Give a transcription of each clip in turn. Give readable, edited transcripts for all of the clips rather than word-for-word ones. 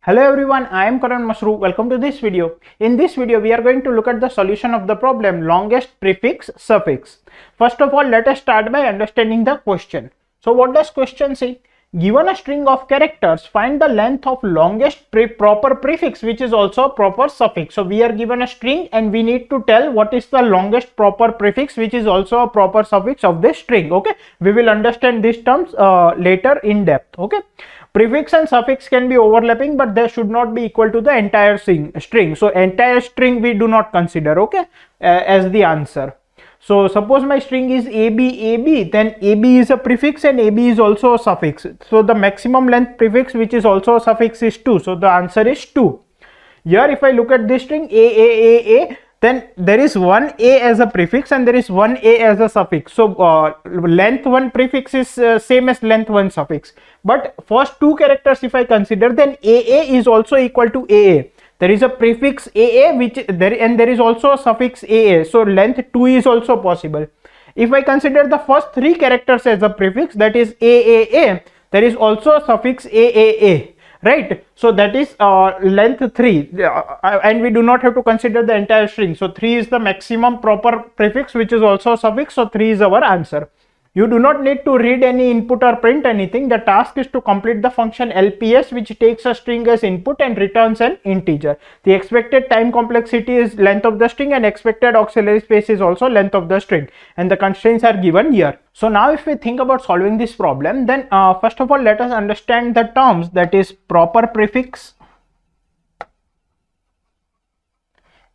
Hello everyone, I am Karan Mashru. Welcome to this video. In this video, we are going to look at the solution of the problem longest prefix suffix. First of all, let us start by understanding the question. So what does question say? Given a string of characters, find the length of longest proper prefix which is also a proper suffix. So we are given a string and we need to tell what is the longest proper prefix which is also a proper suffix of this string. Okay, we will understand these terms later in depth. Okay, prefix and suffix can be overlapping, but they should not be equal to the entire string. So entire string we do not consider, okay, as the answer. So suppose my string is AB, then AB is a prefix and AB is also a suffix. So the maximum length prefix which is also a suffix is 2. So the answer is 2. Here if I look at this string A, then there is one A as a prefix and there is one A as a suffix. So length 1 prefix is same as length 1 suffix. But first two characters if I consider, then AA is also equal to AA. There is a prefix AA there is also a suffix AA. So length 2 is also possible. If I consider the first three characters as a prefix, that is AAA, there is also a suffix AAA. Right, so that is length 3 and we do not have to consider the entire string. So 3 is the maximum proper prefix which is also a suffix. So 3 is our answer. You do not need to read any input or print anything. The task is to complete the function LPS, which takes a string as input and returns an integer. The expected time complexity is length of the string and expected auxiliary space is also length of the string, and the constraints are given here. So now if we think about solving this problem, then first of all let us understand the terms, that is proper prefix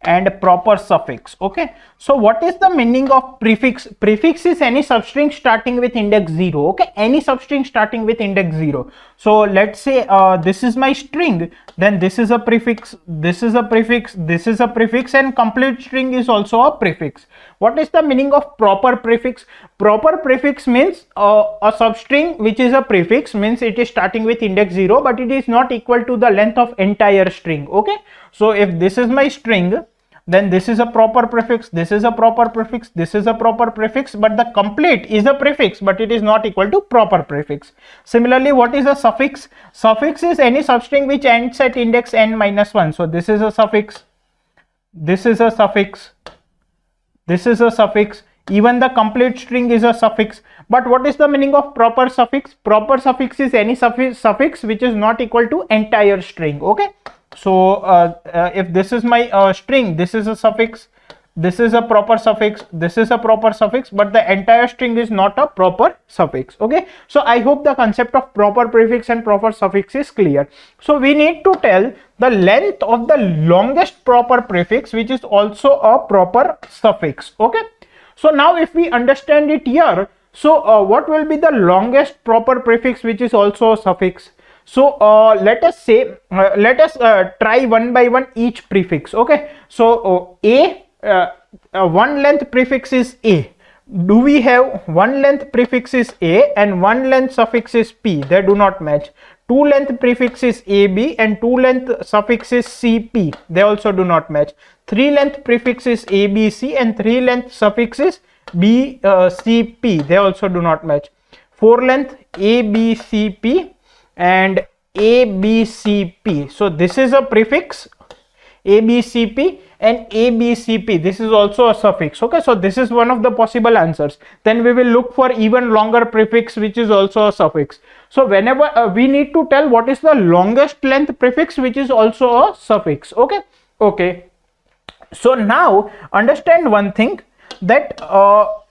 and proper suffix. Okay, so what is the meaning of prefix? Prefix is any substring starting with index 0. Okay, any substring starting with index 0. So let's say this is my string, then this is a prefix, this is a prefix, this is a prefix, and complete string is also a prefix. What is the meaning of proper prefix? Proper prefix means a substring which is a prefix, means it is starting with index 0 but it is not equal to the length of entire string. Okay, so if this is my string, then this is a proper prefix, this is a proper prefix, this is a proper prefix, but the complete is a prefix but it is not equal to proper prefix. Similarly, what is a suffix? Suffix is any substring which ends at index n-1. So this is a suffix, this is a suffix, this is a suffix, even the complete string is a suffix. But what is the meaning of proper suffix? Proper suffix is any suffix which is not equal to entire string. Okay, so if this is my string, this is a suffix, this is a proper suffix, this is a proper suffix, but the entire string is not a proper suffix. Okay, so I hope the concept of proper prefix and proper suffix is clear. So we need to tell the length of the longest proper prefix which is also a proper suffix. Okay, so now if we understand it here, so what will be the longest proper prefix which is also a suffix? So let us say try one by one each prefix. Okay, so one length prefix is A. Do we have one length prefix is A and one length suffix is P? They do not match. Two length prefix is AB and two length suffix is CP. They also do not match. Three length prefix is ABC and three length suffix is BCP. They also do not match. Four length ABCP and ABCP. So this is a prefix ABCP and ABCP. This is also a suffix. Okay, so this is one of the possible answers. Then we will look for even longer prefix which is also a suffix. So whenever we need to tell what is the longest length prefix which is also a suffix. Okay, so now understand one thing, that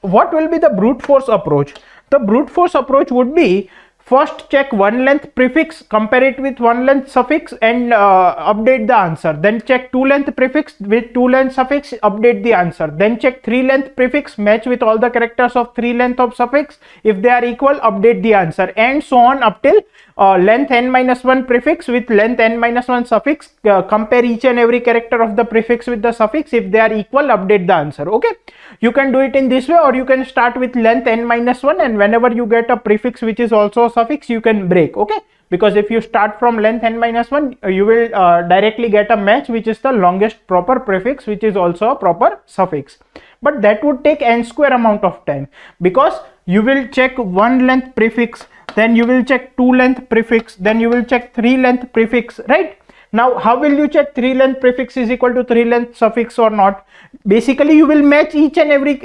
what will be the brute force approach? The brute force approach would be, first check one length prefix, compare it with one length suffix and update the answer. Then check two length prefix with two length suffix, update the answer. Then check three length prefix, match with all the characters of three length of suffix. If they are equal, update the answer, and so on up till length n-1 prefix with length n-1 suffix. Compare each and every character of the prefix with the suffix. If they are equal, update the answer. Okay, you can do it in this way, or you can start with length n-1 and whenever you get a prefix which is also a suffix, you can break. Okay, because if you start from length n-1, you will directly get a match which is the longest proper prefix which is also a proper suffix. But that would take n square amount of time, because you will check 1 length prefix, then you will check 2 length prefix, then you will check 3 length prefix, right? Now how will you check 3 length prefix is equal to 3 length suffix or not? Basically you will match each and every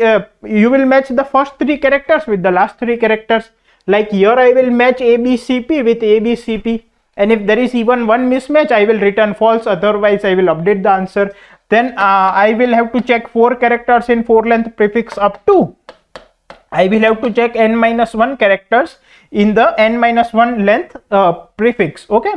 you will match the first 3 characters with the last 3 characters. Like here I will match ABCP with ABCP, and if there is even one mismatch I will return false, otherwise I will update the answer. Then I will have to check 4 characters in 4 length prefix up to, I will have to check n-1 characters in the n-1 length prefix. Okay,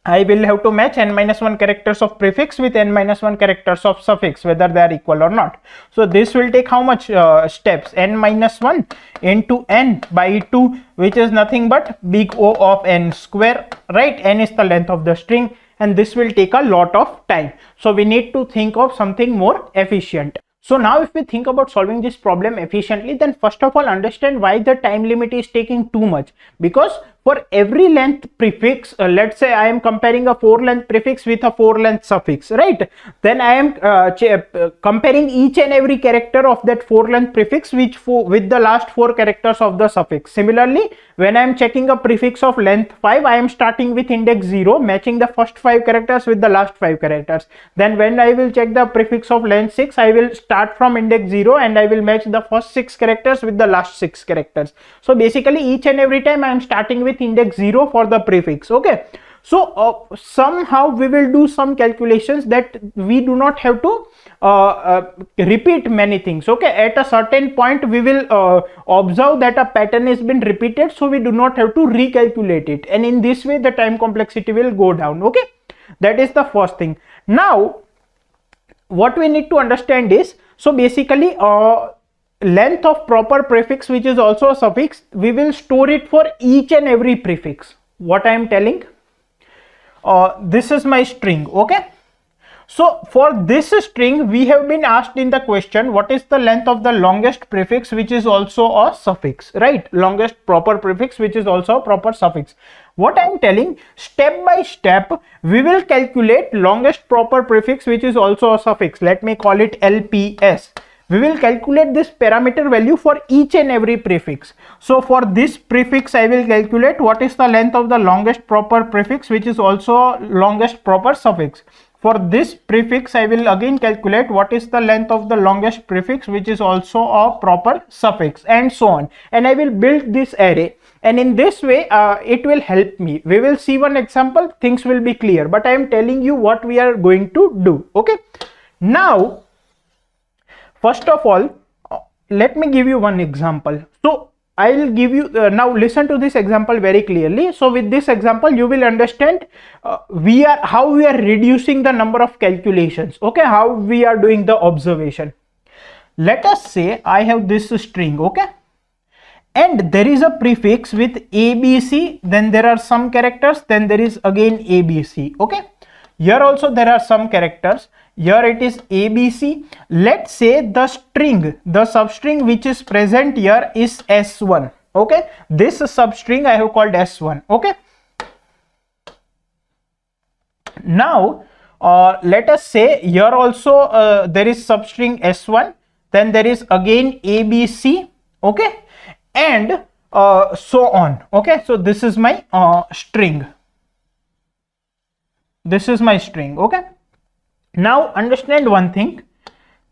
I will have to match n-1 characters of prefix with n-1 characters of suffix, whether they are equal or not. So this will take how much steps? n-1 into n by 2, which is nothing but big O of n square, right? N is the length of the string, and this will take a lot of time. So we need to think of something more efficient. So now if we think about solving this problem efficiently, then first of all understand why the time limit is taking too much. Because for every length prefix, let's say I am comparing a 4 length prefix with a 4 length suffix, right? Then I am comparing each and every character of that 4 length prefix with the last 4 characters of the suffix. Similarly, when I am checking a prefix of length 5, I am starting with index 0, matching the first 5 characters with the last 5 characters. Then when I will check the prefix of length 6, I will start from index 0 and I will match the first 6 characters with the last 6 characters. So basically each and every time I am starting with index 0 for the prefix. Okay, so somehow we will do some calculations that we do not have to repeat many things. Okay, at a certain point we will observe that a pattern has been repeated, so we do not have to recalculate it, and in this way the time complexity will go down. Okay, that is the first thing. Now what we need to understand is, so basically length of proper prefix, which is also a suffix, we will store it for each and every prefix. What I am telling, this is my string. Okay, so for this string we have been asked in the question, what is the length of the longest prefix which is also a suffix, right? Longest proper prefix which is also a proper suffix. What I am telling, step by step we will calculate longest proper prefix which is also a suffix. Let me call it LPS. We will calculate this parameter value for each and every prefix. So for this prefix I will calculate what is the length of the longest proper prefix which is also longest proper suffix. For this prefix I will again calculate what is the length of the longest prefix which is also a proper suffix, and so on. And I will build this array, and in this way it will help me. We will see one example, things will be clear, but I am telling you what we are going to do. Okay, now first of all, let me give you one example. So I will give you, now listen to this example very clearly. So with this example you will understand how we are reducing the number of calculations. Okay, how we are doing the observation. Let us say I have this string, okay, and there is a prefix with ABC, then there are some characters, then there is again ABC. Okay, here also there are some characters. Here it is ABC. Let's say the string, the substring which is present here is S1. Okay, this substring I have called S1. Okay, now let us say here also there is substring S1, then there is again ABC. Okay, and so on. Okay, so this is my string. This is my string. Okay, now understand one thing.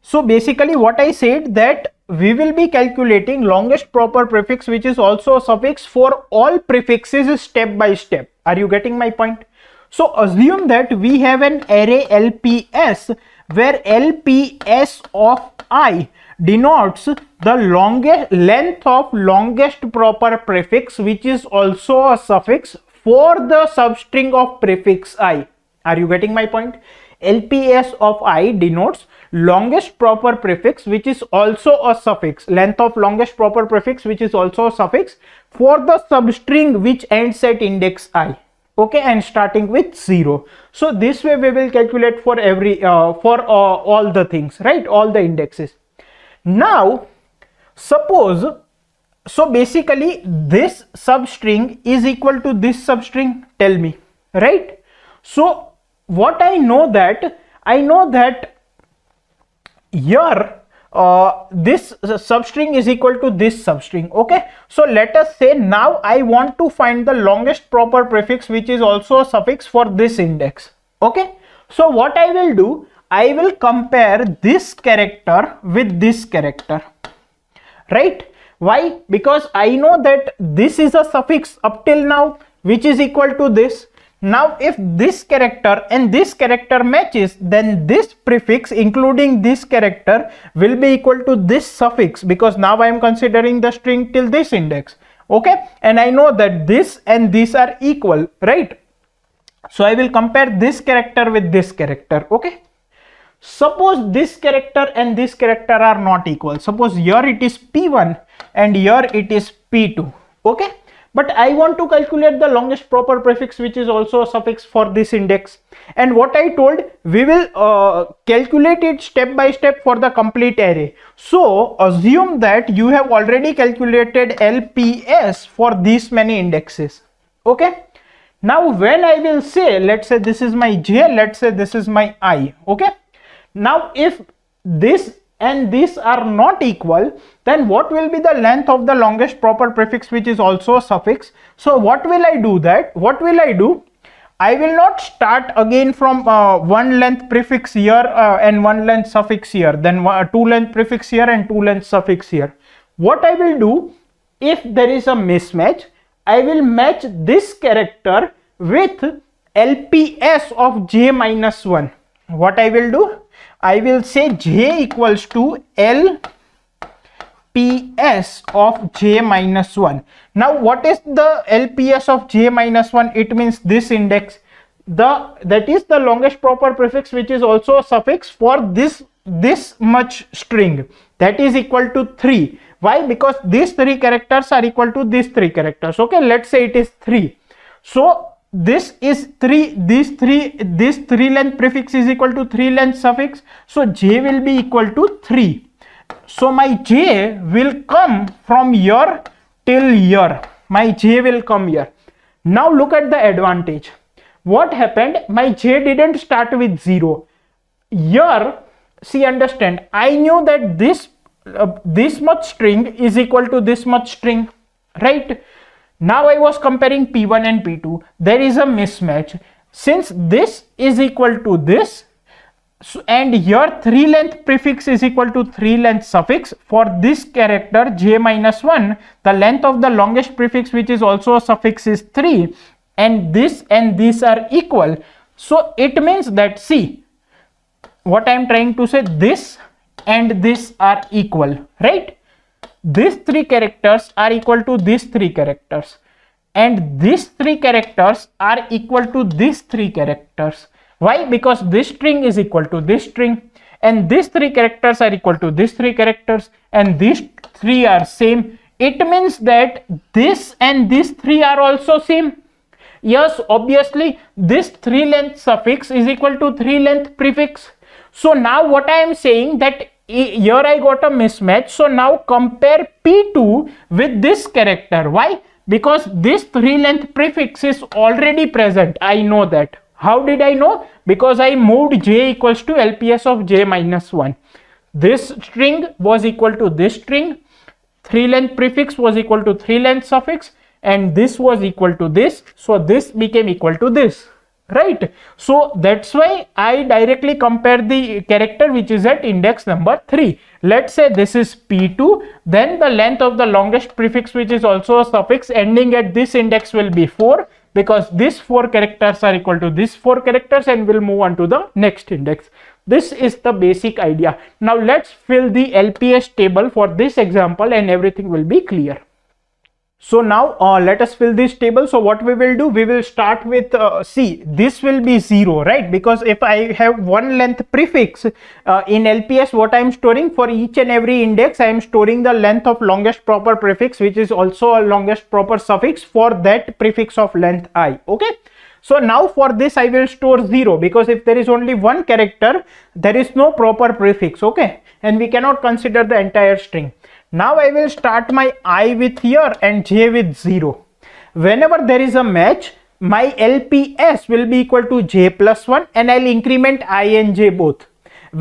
So basically what I said, that we will be calculating longest proper prefix which is also a suffix for all prefixes step by step. Are you getting my point? So assume that we have an array LPS where LPS of I denotes the longest length of longest proper prefix which is also a suffix for the substring of prefix I. Are you getting my point? LPS of I denotes longest proper prefix which is also a suffix, length of longest proper prefix which is also a suffix for the substring which ends at index I. Okay, and starting with 0. So this way we will calculate for every all the things, right? All the indexes. Now suppose, so basically this substring is equal to this substring, tell me, right? So what I know that here this substring is equal to this substring. Okay, so let us say now I want to find the longest proper prefix which is also a suffix for this index. Okay, so what I will do, I will compare this character with this character, right? Why? Because I know that this is a suffix up till now which is equal to this. Now if this character and this character matches, then this prefix including this character will be equal to this suffix, because now I am considering the string till this index. Okay, and I know that this and this are equal, right? So I will compare this character with this character. Okay, suppose this character and this character are not equal. Suppose here it is P1 and here it is P2. Okay, but I want to calculate the longest proper prefix which is also a suffix for this index. And what I told, we will calculate it step by step for the complete array. So assume that you have already calculated LPS for these many indexes. Okay, now when I will say, let's say this is my J, let's say this is my I. Okay, now if this and these are not equal, then what will be the length of the longest proper prefix which is also a suffix? So what will I do that? What will I do? I will not start again from one length prefix here and one length suffix here, then two length prefix here and two length suffix here. What I will do, if there is a mismatch, I will match this character with LPS of J minus 1. What I will do? I will say J equals to LPS of J minus 1. Now what is the LPS of J minus 1? It means this index, that is the longest proper prefix which is also a suffix for this much string, that is equal to 3. Why? Because these three characters are equal to these three characters. Okay, let's say it is 3. So this is 3, this 3 length prefix is equal to 3 length suffix, so J will be equal to 3. So my J will come from here till here, my J will come here. Now look at the advantage. What happened? My J didn't start with 0. Here, see, understand, I knew that this much string is equal to this much string, right? Now I was comparing P1 and P2. There is a mismatch. Since this is equal to this, and here 3 length prefix is equal to 3 length suffix, for this character J minus 1, the length of the longest prefix which is also a suffix is 3, and these are equal. So it means that, see, what I am trying to say, this and this are equal, right? These three characters are equal to these three characters, and these three characters are equal to these three characters. Why? Because this string is equal to this string, and these three characters are equal to these three characters, and these three are same. It means that this and these three are also same. Yes, obviously this 3 length suffix is equal to 3 length prefix. So now what I am saying, that here I got a mismatch. So now compare P2 with this character. Why? Because this 3 length prefix is already present. I know that. How did I know? Because I moved J equals to LPS of J minus 1. This string was equal to this string, 3 length prefix was equal to 3 length suffix, and this was equal to this. So this became equal to this. Right? So that's why I directly compare the character which is at index number 3. Let's say this is P2, then the length of the longest prefix which is also a suffix ending at this index will be 4, because these 4 characters are equal to these 4 characters, and we'll move on to the next index. This is the basic idea. Now let's fill the LPS table for this example and everything will be clear. So now let us fill this table. So what we will do, we will start with see, this will be 0, right? Because if I have one length prefix in LPS, what I am storing for each and every index, I am storing the length of longest proper prefix which is also a longest proper suffix for that prefix of length I. Okay, so now for this I will store 0, because if there is only one character, there is no proper prefix. Okay, and we cannot consider the entire string. Now I will start my I with here and J with 0. Whenever there is a match, my LPS will be equal to J plus 1, and I'll increment I and J both.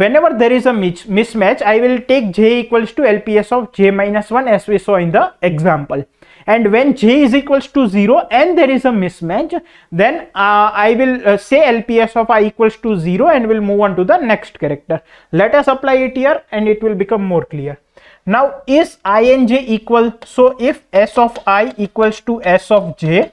whenever there is a mismatch, I will take j equals to LPS of j minus 1 as we saw in the example. And when j is equals to 0 and there is a mismatch, then I will say LPS of I equals to 0 and will move on to the next character. Let us apply it here and it will become more clear. Now is I and j equal? So if s of I equals to s of j,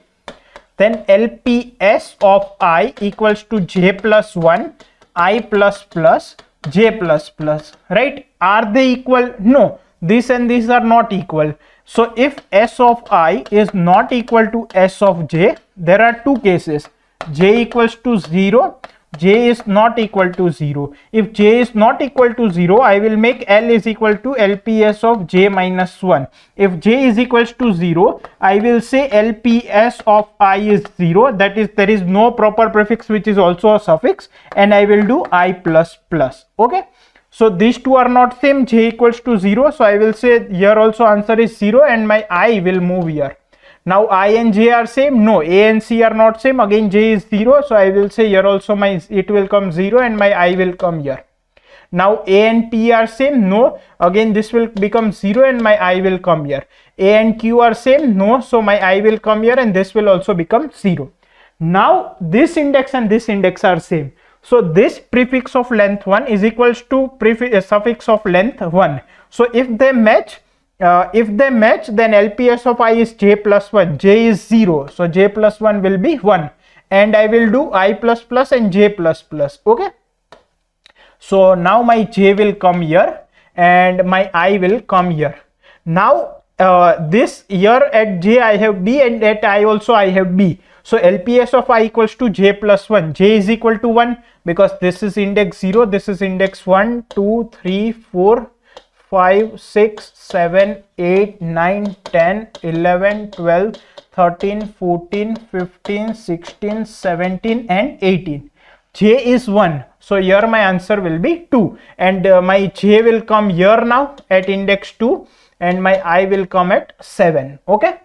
then LPS of I equals to j plus 1 I plus plus j plus plus, right? Are they equal? No, this and these are not equal. So if s of I is not equal to s of j, there are two cases: j equals to 0, j is not equal to 0. If j is not equal to 0, I will make L is equal to LPS of j minus 1. If j is equals to 0, I will say LPS of I is 0, that is there is no proper prefix which is also a suffix, and I will do I plus plus. Okay, so these two are not same, j equals to 0, so I will say here also answer is 0 and my I will move here. Now I and j are same? No, a and c are not same, again j is 0, so I will say here also my it will come 0 and my I will come here. Now a and p are same? No, again this will become 0 and my I will come here. A and q are same? No, so my I will come here and this will also become 0. Now this index and this index are same. So this prefix of length 1 is equals to suffix of length 1. So if they match, then LPS of I is j plus 1. J is 0, so j plus 1 will be 1, and I will do I plus plus and j plus plus. Okay, so now my j will come here and my I will come here. Now this here at j I have b and at I also I have b. So LPS of I equals to j plus 1. J is equal to 1 because this is index 0, this is index 1, 2, 3, 4, 5, 6, 7, 8, 9, 10, 11, 12, 13, 14, 15, 16, 17 and 18. J is 1. So here my answer will be 2. And my j will come here now at index 2 and my I will come at 7. Okay.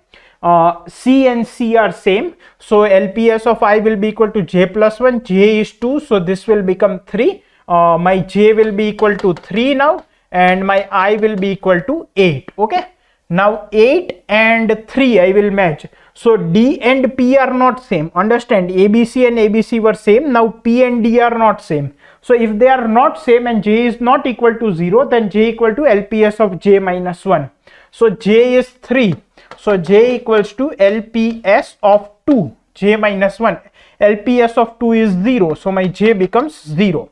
C and C are same. So LPS of I will be equal to j plus 1. J is 2. So this will become 3. My j will be equal to 3 now. And my I will be equal to 8. Okay, now 8 and 3 I will match. So D and P are not same. Understand, ABC and ABC were same. Now P and D are not same. So if they are not same and j is not equal to 0, then j equal to LPS of j minus 1. So j is 3. So j equals to LPS of 2, j minus 1. LPS of 2 is 0. So my j becomes 0.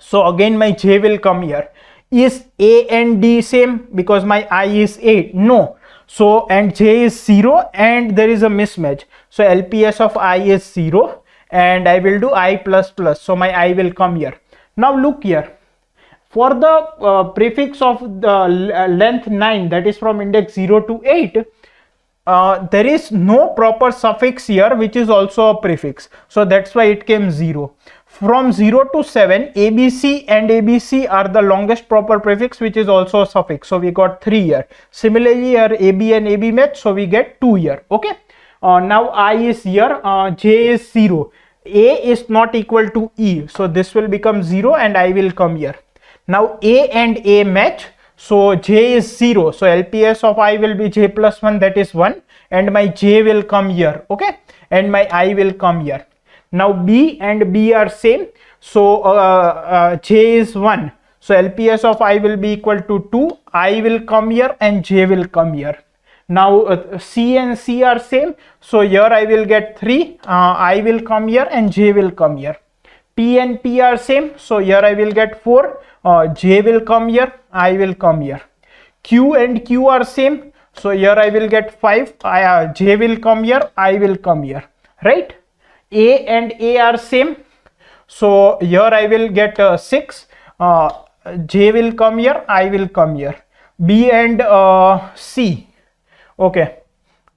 So again my j will come here. Is A and D same? Because my I is 8. No. So and j is 0 and there is a mismatch. So LPS of I is 0 and I will do I plus plus. So my I will come here. Now look here. For the prefix of the length 9, that is from index 0 to 8, there is no proper suffix here which is also a prefix. So that's why it came 0. From 0 to 7, ABC and ABC are the longest proper prefix which is also a suffix. So we got 3 here. Similarly here AB and AB match, so we get 2 here. Okay. Now I is here, J is 0. A is not equal to E. So this will become 0 and I will come here. Now A and A match. So J is 0. So LPS of I will be J plus 1, that is 1. And my J will come here. Okay. And my I will come here. Now B and B are same. So J is 1. So LPS of I will be equal to 2. I will come here and J will come here. Now C and C are same. So here I will get 3. I will come here and J will come here. P and P are same. So here I will get 4. J will come here. I will come here. Q and Q are same. So here I will get 5. J will come here. I will come here. Right? A and A are same. So here I will get 6. J will come here. I will come here. B and C. Okay.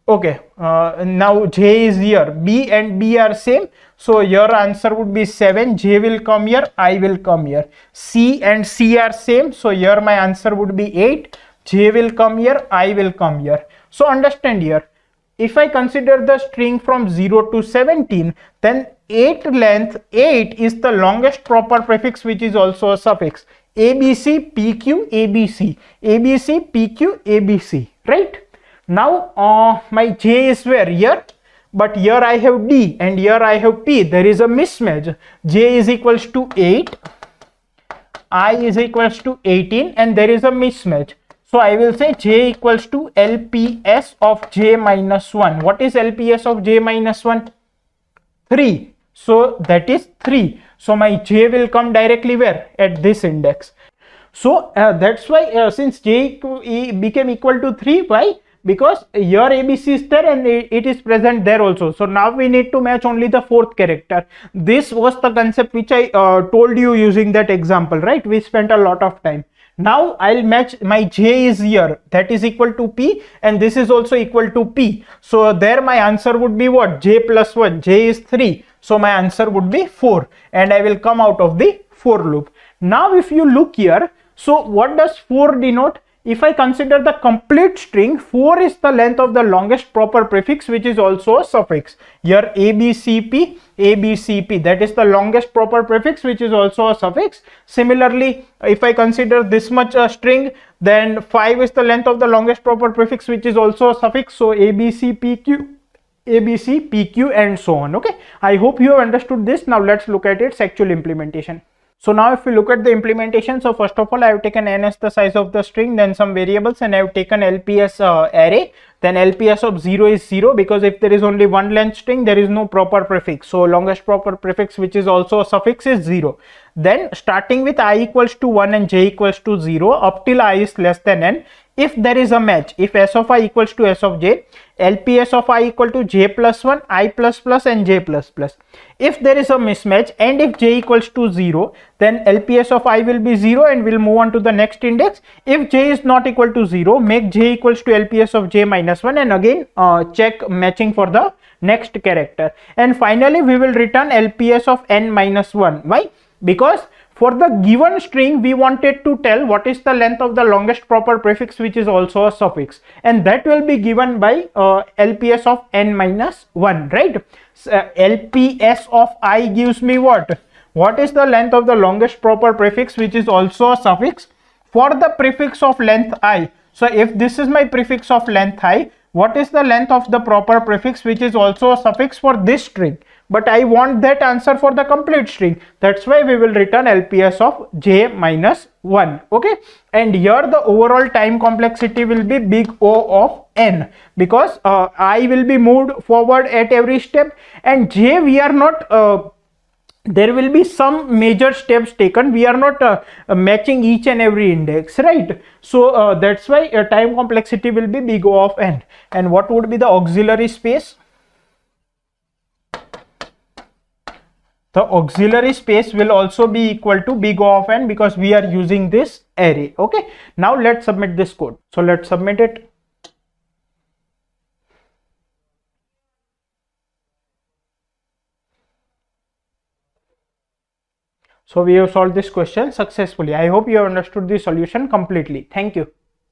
Okay. Now J is here. B and B are same. So your answer would be 7. J will come here. I will come here. C and C are same. So here my answer would be 8. J will come here. I will come here. So understand here. if I consider the string from 0 to 17, then 8 length 8 is the longest proper prefix which is also a suffix. ABC PQ ABC ABC PQ ABC, right? Now my J is where? Here, but here I have D and here I have P. There is a mismatch. J is equals to 8, I is equals to 18, and there is a mismatch. So I will say J equals to LPS of J minus 1. What is LPS of J minus 1? 3. So that is 3. So my J will come directly where? At this index. So that's why since J became equal to 3, why? Because here ABC is there and it is present there also. So now we need to match only the fourth character. This was the concept which I told you using that example, right? We spent a lot of time. Now I'll match my J is here, that is equal to P, and this is also equal to P. So there my answer would be what? J plus 1. J is 3. So my answer would be 4, and I will come out of the for loop. Now if you look here, so what does 4 denote? If I consider the complete string, 4 is the length of the longest proper prefix which is also a suffix. Here ABCP, ABCP, that is the longest proper prefix which is also a suffix. Similarly, if I consider this much a string, then 5 is the length of the longest proper prefix which is also a suffix. So ABCPQ, ABCPQ, and so on. Okay, I hope you have understood this. Now let's look at its actual implementation. So now if we look at the implementation, so first of all I have taken n as the size of the string, then some variables, and I have taken LPS array. Then LPS of 0 is 0, because if there is only one length string, there is no proper prefix. So longest proper prefix which is also a suffix is 0. Then starting with I equals to 1 and j equals to 0 up till I is less than n, if there is a match, if s of I equals to s of j, LPS of I equal to j plus 1, I plus plus, and j plus plus. If there is a mismatch and if j equals to 0, then LPS of I will be 0 and we'll move on to the next index. If j is not equal to 0, make j equals to LPS of j minus 1, and again check matching for the next character. And finally we will return LPS of n minus 1. Why? Because for the given string we wanted to tell what is the length of the longest proper prefix which is also a suffix, and that will be given by LPS of n minus 1, right? So, LPS of I gives me what? What is the length of the longest proper prefix which is also a suffix for the prefix of length I. So if this is my prefix of length I, what is the length of the proper prefix which is also a suffix for this string? But I want that answer for the complete string. That's why we will return LPS of j minus 1. Okay, and here the overall time complexity will be big O of n, because I will be moved forward at every step, and j we are not there will be some major steps taken. We are not matching each and every index, right? So that's why time complexity will be big O of n. And what would be the auxiliary space? The auxiliary space will also be equal to big O of n, because we are using this array. Okay, now let's submit this code. So let's submit it. So we have solved this question successfully. I hope you have understood the solution completely. Thank you.